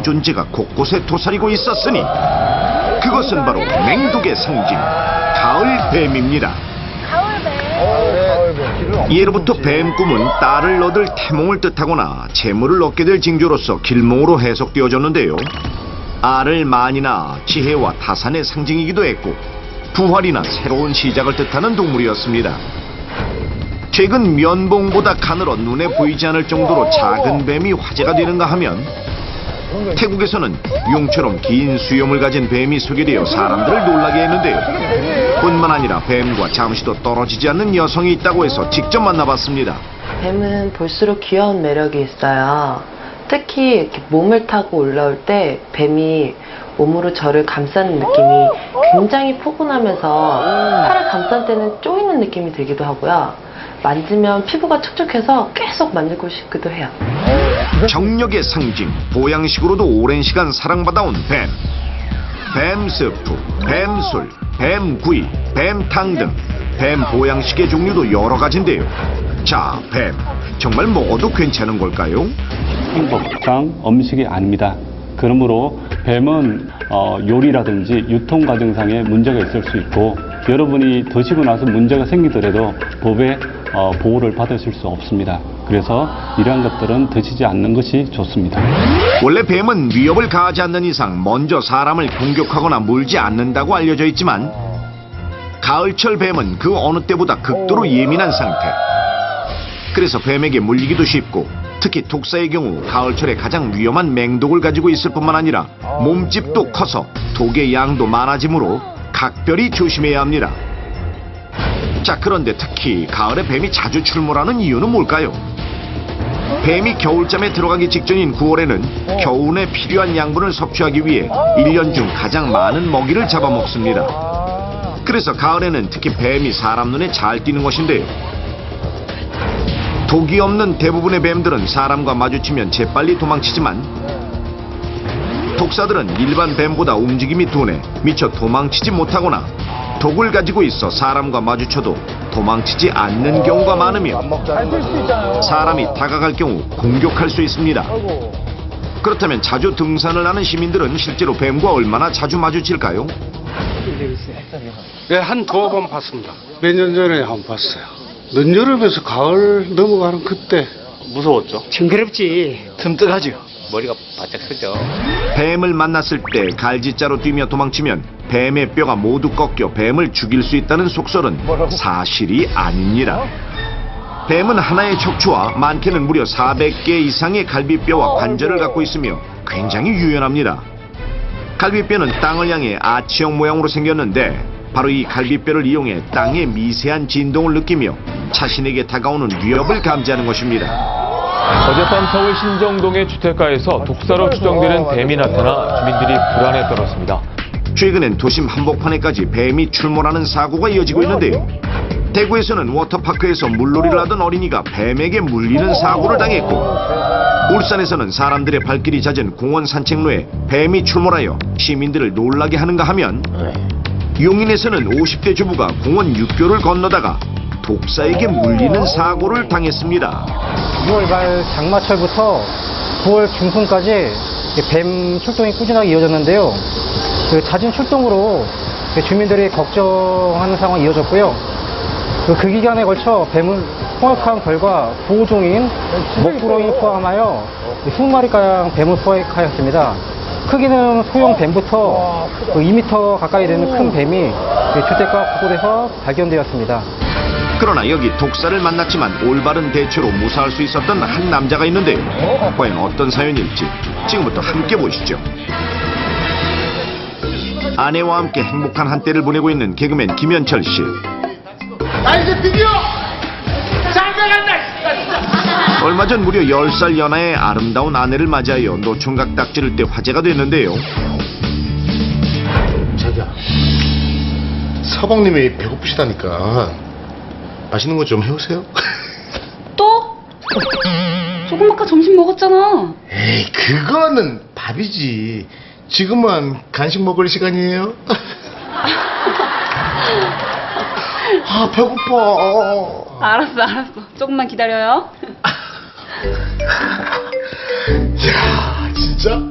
존재가 곳곳에 도사리고 있었으니 그것은 바로 맹독의 상징 가을뱀입니다. 예로부터 뱀 꿈은 딸을 얻을 태몽을 뜻하거나 재물을 얻게 될 징조로서 길몽으로 해석되어졌는데요. 알을 많이 낳아 지혜와 타산의 상징이기도 했고 부활이나 새로운 시작을 뜻하는 동물이었습니다. 최근 면봉보다 가늘어 눈에 보이지 않을 정도로 작은 뱀이 화제가 되는가 하면 태국에서는 용처럼 긴 수염을 가진 뱀이 소개되어 사람들을 놀라게 했는데요. 뿐만 아니라 뱀과 잠시도 떨어지지 않는 여성이 있다고 해서 직접 만나봤습니다. 뱀은 볼수록 귀여운 매력이 있어요. 특히 이렇게 몸을 타고 올라올 때 뱀이 몸으로 저를 감싸는 느낌이 굉장히 포근하면서 팔을 감싼 때는 쪼이는 느낌이 들기도 하고요. 만지면 피부가 촉촉해서 계속 만지고 싶기도 해요. 정력의 상징, 보양식으로도 오랜 시간 사랑받아온 뱀. 뱀 스프, 뱀술, 뱀구이, 뱀탕 등 뱀 보양식의 종류도 여러 가지인데요. 자, 뱀, 정말 먹어도 괜찮은 걸까요? 행복상 음식이 아닙니다. 그러므로 뱀은 요리라든지 유통 과정상에 문제가 있을 수 있고 여러분이 드시고 나서 문제가 생기더라도 법의 보호를 받으실 수 없습니다. 그래서 이러한 것들은 드시지 않는 것이 좋습니다. 원래 뱀은 위협을 가하지 않는 이상 먼저 사람을 공격하거나 물지 않는다고 알려져 있지만 가을철 뱀은 그 어느 때보다 극도로 예민한 상태. 그래서 뱀에게 물리기도 쉽고 특히 독사의 경우 가을철에 가장 위험한 맹독을 가지고 있을 뿐만 아니라 몸집도 커서 독의 양도 많아지므로 각별히 조심해야 합니다. 자, 그런데 특히 가을에 뱀이 자주 출몰하는 이유는 뭘까요? 뱀이 겨울잠에 들어가기 직전인 9월에는 겨우내 필요한 양분을 섭취하기 위해 1년 중 가장 많은 먹이를 잡아먹습니다. 그래서 가을에는 특히 뱀이 사람 눈에 잘 띄는 것인데요. 독이 없는 대부분의 뱀들은 사람과 마주치면 재빨리 도망치지만 독사들은 일반 뱀보다 움직임이 둔해 미처 도망치지 못하거나 독을 가지고 있어 사람과 마주쳐도 도망치지 않는 경우가 많으며 사람이 다가갈 경우 공격할 수 있습니다. 그렇다면 자주 등산을 하는 시민들은 실제로 뱀과 얼마나 자주 마주칠까요? 네, 한 두어 번 봤습니다. 몇 년 전에 한 번 봤어요. 늦여름에서 가을 넘어가는 그때. 무서웠죠? 징그럽지. 틈뜩하죠. 머리가 바짝 서죠. 뱀을 만났을 때 갈지자로 뛰며 도망치면 뱀의 뼈가 모두 꺾여 뱀을 죽일 수 있다는 속설은 사실이 아닙니다. 뱀은 하나의 척추와 많게는 무려 400개 이상의 갈비뼈와 관절을 갖고 있으며 굉장히 유연합니다. 갈비뼈는 땅을 향해 아치형 모양으로 생겼는데 바로 이 갈비뼈를 이용해 땅의 미세한 진동을 느끼며 자신에게 다가오는 위협을 감지하는 것입니다. 어젯밤 서울 신정동의 주택가에서 독사로 추정되는 뱀이 나타나 주민들이 불안에 떨었습니다. 최근엔 도심 한복판에까지 뱀이 출몰하는 사고가 이어지고 있는데요. 대구에서는 워터파크에서 물놀이를 하던 어린이가 뱀에게 물리는 사고를 당했고 울산에서는 사람들의 발길이 잦은 공원 산책로에 뱀이 출몰하여 시민들을 놀라게 하는가 하면 용인에서는 50대 주부가 공원 육교를 건너다가 독사에게 물리는 사고를 당했습니다. 6월 말 장마철부터 9월 중순까지 뱀 출동이 꾸준하게 이어졌는데요. 그 잦은 출동으로 주민들이 걱정하는 상황이 이어졌고요. 그 기간에 걸쳐 뱀은 포획한 결과 보호종인 먹구렁이를 포함하여 20마리가량 뱀을 포획하였습니다. 크기는 소형 뱀부터 2m 가까이 되는 큰 뱀이 주택가 곳곳에서 발견되었습니다. 그러나 여기 독사를 만났지만 올바른 대처로 무사할 수 있었던 한 남자가 있는데요. 과연 어떤 사연일지 지금부터 함께 보시죠. 아내와 함께 행복한 한때를 보내고 있는 개그맨 김현철 씨. 나 이제 드디어 장가간다. 얼마 전 무려 10살 연하의 아름다운 아내를 맞이하여 노총각 딱 지를 때 화제가 됐는데요. 자기야, 서방님이 배고프시다니까 맛있는 거 좀 해오세요. 또? 조금 아까 점심 먹었잖아. 에이, 그거는 밥이지. 지금은 간식 먹을 시간이에요. 아, 배고파. 알았어. 조금만 기다려요. 야, 진짜?